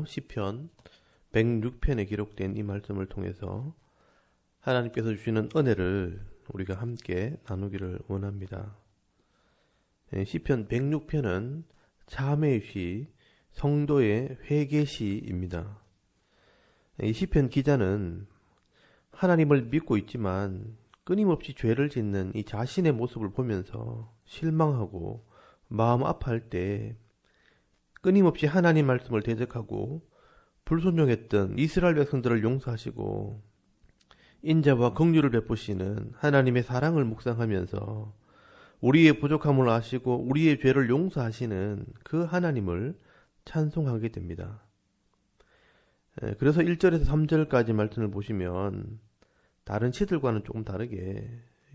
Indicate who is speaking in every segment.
Speaker 1: 시편 106편에 기록된 이 말씀을 통해서 하나님께서 주시는 은혜를 우리가 함께 나누기를 원합니다. 시편 106편은 자매의 시, 성도의 회개시입니다. 이 시편 기자는 하나님을 믿고 있지만 끊임없이 죄를 짓는 이 자신의 모습을 보면서 실망하고 마음 아파할 때 끊임없이 하나님 말씀을 대적하고 불순종했던 이스라엘 백성들을 용서하시고 인자와 긍휼을 베푸시는 하나님의 사랑을 묵상하면서 우리의 부족함을 아시고 우리의 죄를 용서하시는 그 하나님을 찬송하게 됩니다. 그래서 1절에서 3절까지 말씀을 보시면 다른 시들과는 조금 다르게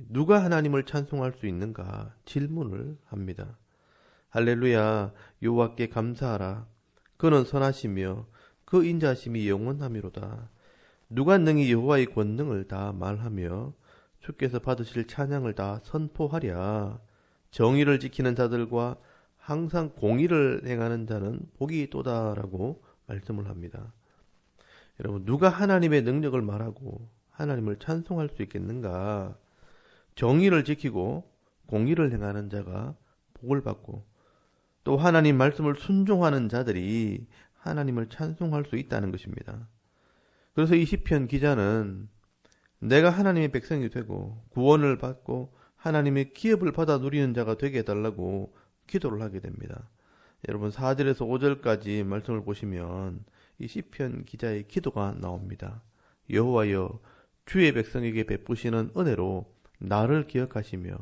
Speaker 1: 누가 하나님을 찬송할 수 있는가 질문을 합니다. 할렐루야, 여호와께 감사하라. 그는 선하시며 그 인자하심이 영원하미로다. 누가 능히 여호와의 권능을 다 말하며 주께서 받으실 찬양을 다 선포하랴. 정의를 지키는 자들과 항상 공의를 행하는 자는 복이 있도다라고 말씀을 합니다. 여러분, 누가 하나님의 능력을 말하고 하나님을 찬송할 수 있겠는가? 정의를 지키고 공의를 행하는 자가 복을 받고 또 하나님 말씀을 순종하는 자들이 하나님을 찬송할 수 있다는 것입니다. 그래서 이 시편 기자는 내가 하나님의 백성이 되고 구원을 받고 하나님의 기업을 받아 누리는 자가 되게 해달라고 기도를 하게 됩니다. 여러분 4절에서 5절까지 말씀을 보시면 이 시편 기자의 기도가 나옵니다. 여호와여, 주의 백성에게 베푸시는 은혜로 나를 기억하시며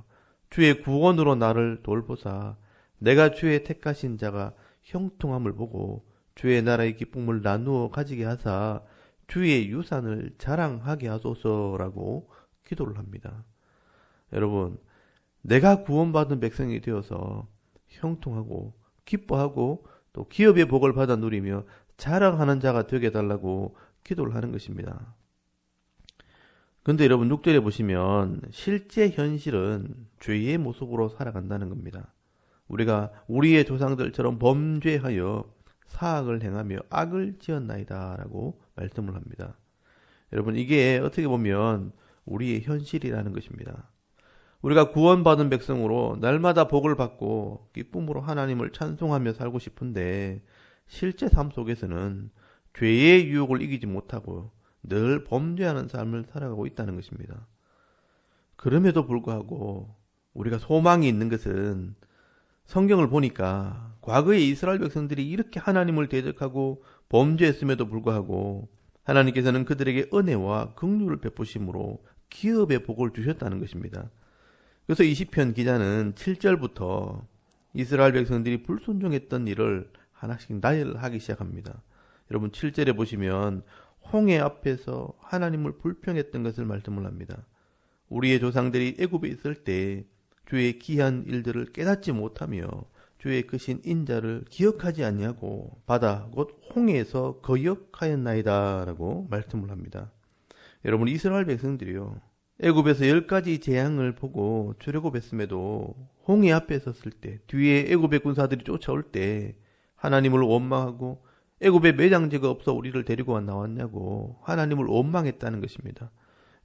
Speaker 1: 주의 구원으로 나를 돌보사 내가 주의 택하신 자가 형통함을 보고 주의 나라의 기쁨을 나누어 가지게 하사 주의 유산을 자랑하게 하소서라고 기도를 합니다. 여러분, 내가 구원받은 백성이 되어서 형통하고 기뻐하고 또 기업의 복을 받아 누리며 자랑하는 자가 되게 해달라고 기도를 하는 것입니다. 근데 여러분 6절에 보시면 실제 현실은 죄의 모습으로 살아간다는 겁니다. 우리가 우리의 조상들처럼 범죄하여 사악을 행하며 악을 지었나이다 라고 말씀을 합니다. 여러분 이게 어떻게 보면 우리의 현실이라는 것입니다. 우리가 구원받은 백성으로 날마다 복을 받고 기쁨으로 하나님을 찬송하며 살고 싶은데 실제 삶 속에서는 죄의 유혹을 이기지 못하고 늘 범죄하는 삶을 살아가고 있다는 것입니다. 그럼에도 불구하고 우리가 소망이 있는 것은 성경을 보니까 과거의 이스라엘 백성들이 이렇게 하나님을 대적하고 범죄했음에도 불구하고 하나님께서는 그들에게 은혜와 긍휼을 베푸심으로 기업의 복을 주셨다는 것입니다. 그래서 이 시편 기자는 7절부터 이스라엘 백성들이 불순종했던 일을 하나씩 나열하기 시작합니다. 여러분 7절에 보시면 홍해 앞에서 하나님을 불평했던 것을 말씀을 합니다. 우리의 조상들이 애굽에 있을 때 주의 기이한 일들을 깨닫지 못하며 주의 크신 인자를 기억하지 아니하고 바다 곧 홍해에서 거역하였나이다 라고 말씀을 합니다. 여러분 이스라엘 백성들이요 애굽에서 10가지 재앙을 보고 출애굽했음에도 홍해 앞에 섰을 때 뒤에 애굽의 군사들이 쫓아올 때 하나님을 원망하고 애굽에 매장지가 없어 우리를 데리고 나왔냐고 하나님을 원망했다는 것입니다.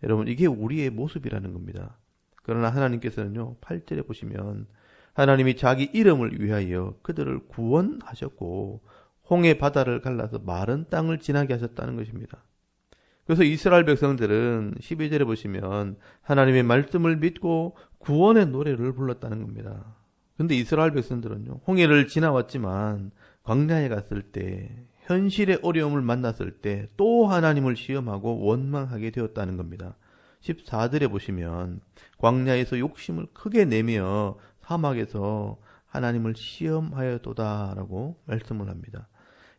Speaker 1: 여러분 이게 우리의 모습이라는 겁니다. 그러나 하나님께서는요 8절에 보시면 하나님이 자기 이름을 위하여 그들을 구원하셨고 홍해 바다를 갈라서 마른 땅을 지나게 하셨다는 것입니다. 그래서 이스라엘 백성들은 12절에 보시면 하나님의 말씀을 믿고 구원의 노래를 불렀다는 겁니다. 근데 이스라엘 백성들은요 홍해를 지나왔지만 광야에 갔을 때 현실의 어려움을 만났을 때 또 하나님을 시험하고 원망하게 되었다는 겁니다. 14절에 보시면 광야에서 욕심을 크게 내며 사막에서 하나님을 시험하였도다라고 말씀을 합니다.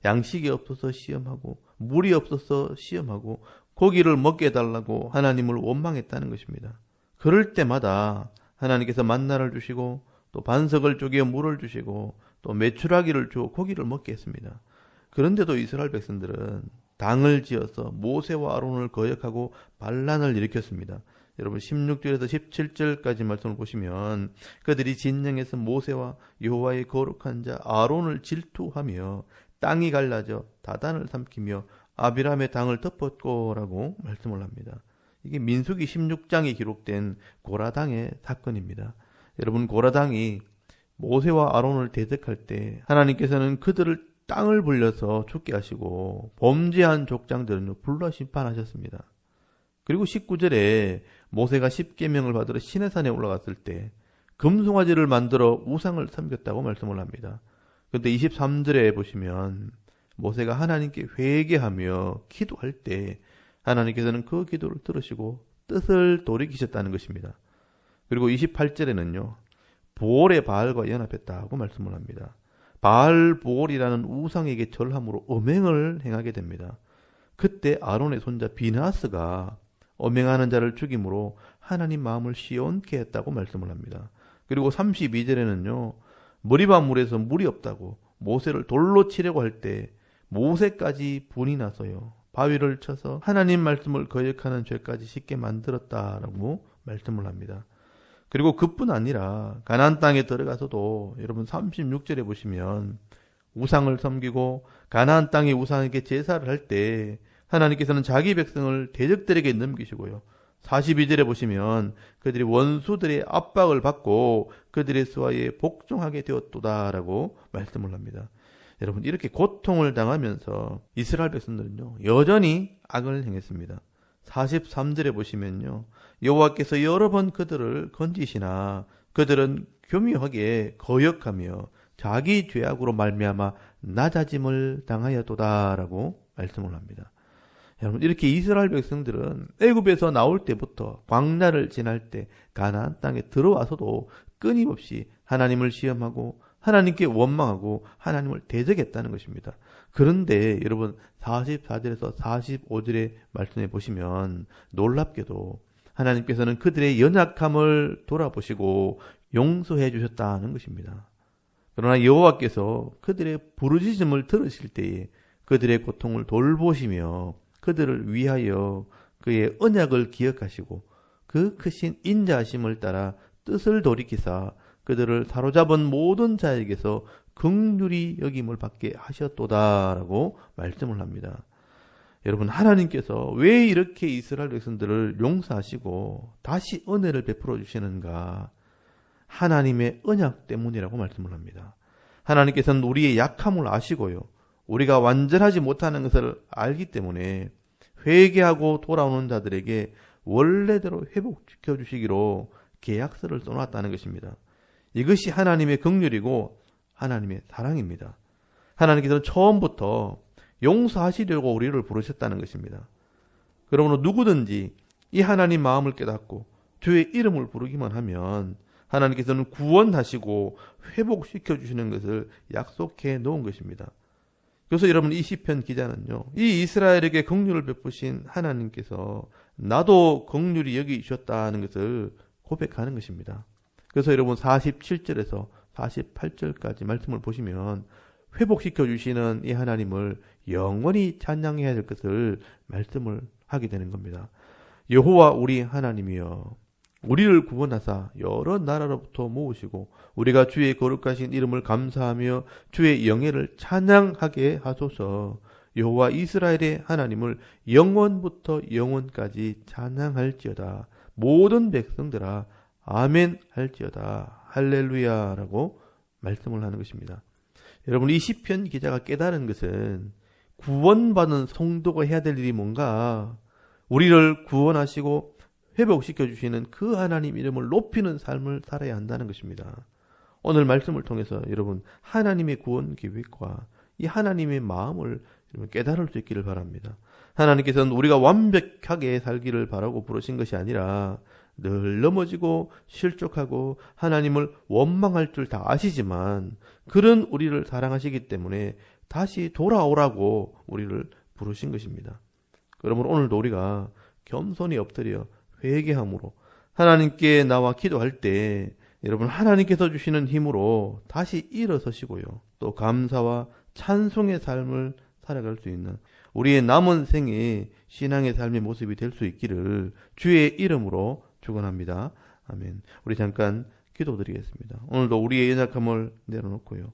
Speaker 1: 양식이 없어서 시험하고 물이 없어서 시험하고 고기를 먹게 해달라고 하나님을 원망했다는 것입니다. 그럴 때마다 하나님께서 만나를 주시고 또 반석을 쪼개어 물을 주시고 또 메추라기를 주어 고기를 먹게 했습니다. 그런데도 이스라엘 백성들은 당을 지어서 모세와 아론을 거역하고 반란을 일으켰습니다. 여러분 16절에서 17절까지 말씀을 보시면 그들이 진영에서 모세와 여호와의 거룩한 자 아론을 질투하며 땅이 갈라져 다단을 삼키며 아비람의 당을 덮었고라고 말씀을 합니다. 이게 민수기 16장에 기록된 고라당의 사건입니다. 여러분, 고라당이 모세와 아론을 대적할 때 하나님께서는 그들을 땅을 불려서 죽게 하시고 범죄한 족장들은 불러 심판하셨습니다. 그리고 19절에 모세가 십계명을 받으러 시내산에 올라갔을 때 금송아지를 만들어 우상을 섬겼다고 말씀을 합니다. 그런데 23절에 보시면 모세가 하나님께 회개하며 기도할 때 하나님께서는 그 기도를 들으시고 뜻을 돌이키셨다는 것입니다. 그리고 28절에는요. 보올의 바알과 연합했다고 말씀을 합니다. 바알 보올이라는 우상에게 절함으로 음행을 행하게 됩니다. 그때 아론의 손자 비나스가 음행하는 자를 죽임으로 하나님 마음을 시원케 했다고 말씀을 합니다. 그리고 32절에는요. 머리바 물에서 물이 없다고 모세를 돌로 치려고 할 때 모세까지 분이 나서요. 바위를 쳐서 하나님 말씀을 거역하는 죄까지 쉽게 만들었다라고 말씀을 합니다. 그리고 그뿐 아니라 가나안 땅에 들어가서도 여러분 36절에 보시면 우상을 섬기고 가나안 땅의 우상에게 제사를 할 때 하나님께서는 자기 백성을 대적들에게 넘기시고요. 42절에 보시면 그들이 원수들의 압박을 받고 그들의 수하에 복종하게 되었도다라고 말씀을 합니다. 여러분, 이렇게 고통을 당하면서 이스라엘 백성들은요 여전히 악을 행했습니다. 43절에 보시면요 여호와께서 여러 번 그들을 건지시나 그들은 교묘하게 거역하며 자기 죄악으로 말미암아 낮아짐을 당하였도다라고 말씀을 합니다. 여러분, 이렇게 이스라엘 백성들은 애굽에서 나올 때부터 광야를 지날 때 가나안 땅에 들어와서도 끊임없이 하나님을 시험하고 하나님께 원망하고 하나님을 대적했다는 것입니다. 그런데 여러분 44절에서 45절의 말씀에 보시면 놀랍게도 하나님께서는 그들의 연약함을 돌아보시고 용서해 주셨다는 것입니다. 그러나 여호와께서 그들의 부르짖음을 들으실 때에 그들의 고통을 돌보시며 그들을 위하여 그의 언약을 기억하시고 그 크신 인자하심을 따라 뜻을 돌이키사 그들을 사로잡은 모든 자에게서 긍휼히 여김을 받게 하셨도다라고 말씀을 합니다. 여러분, 하나님께서 왜 이렇게 이스라엘 백성들을 용서하시고 다시 은혜를 베풀어 주시는가? 하나님의 언약 때문이라고 말씀을 합니다. 하나님께서는 우리의 약함을 아시고요. 우리가 완전하지 못하는 것을 알기 때문에 회개하고 돌아오는 자들에게 원래대로 회복시켜 주시기로 계약서를 써놨다는 것입니다. 이것이 하나님의 긍휼이고 하나님의 사랑입니다. 하나님께서는 처음부터 용서하시려고 우리를 부르셨다는 것입니다. 그러므로 누구든지 이 하나님 마음을 깨닫고 주의 이름을 부르기만 하면 하나님께서는 구원하시고 회복시켜 주시는 것을 약속해 놓은 것입니다. 그래서 여러분, 이 시편 기자는요, 이 이스라엘에게 긍휼을 베푸신 하나님께서 나도 긍휼히 여기셨다는 것을 고백하는 것입니다. 그래서 여러분 47절에서 48절까지 말씀을 보시면 회복시켜 주시는 이 하나님을 영원히 찬양해야 될 것을 말씀을 하게 되는 겁니다. 여호와 우리 하나님이여 우리를 구원하사 여러 나라로부터 모으시고 우리가 주의 거룩하신 이름을 감사하며 주의 영예를 찬양하게 하소서. 여호와 이스라엘의 하나님을 영원부터 영원까지 찬양할지어다. 모든 백성들아 아멘 할지어다. 할렐루야라고 말씀을 하는 것입니다. 여러분, 이 시편 기자가 깨달은 것은 구원받은 성도가 해야 될 일이 뭔가, 우리를 구원하시고 회복시켜 주시는 그 하나님 이름을 높이는 삶을 살아야 한다는 것입니다. 오늘 말씀을 통해서 여러분 하나님의 구원 계획과 이 하나님의 마음을 깨달을 수 있기를 바랍니다. 하나님께서는 우리가 완벽하게 살기를 바라고 부르신 것이 아니라 늘 넘어지고 실족하고 하나님을 원망할 줄 다 아시지만 그런 우리를 사랑하시기 때문에 다시 돌아오라고 우리를 부르신 것입니다. 그러므로 오늘도 우리가 겸손히 엎드려 회개함으로 하나님께 나와 기도할 때 여러분 하나님께서 주시는 힘으로 다시 일어서시고요. 또 감사와 찬송의 삶을 살아갈 수 있는 우리의 남은 생의 신앙의 삶의 모습이 될 수 있기를 주의 이름으로 축원합니다. 아멘. 우리 잠깐 기도드리겠습니다. 오늘도 우리의 연약함을 내려놓고요.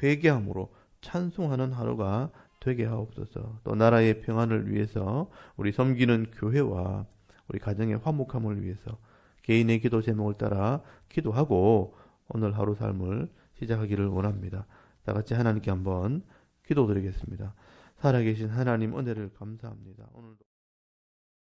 Speaker 1: 회개함으로 찬송하는 하루가 되게 하옵소서. 또 나라의 평안을 위해서 우리 섬기는 교회와 우리 가정의 화목함을 위해서 개인의 기도 제목을 따라 기도하고 오늘 하루 삶을 시작하기를 원합니다. 다 같이 하나님께 한번 기도드리겠습니다. 살아계신 하나님 은혜를 감사합니다. 오늘도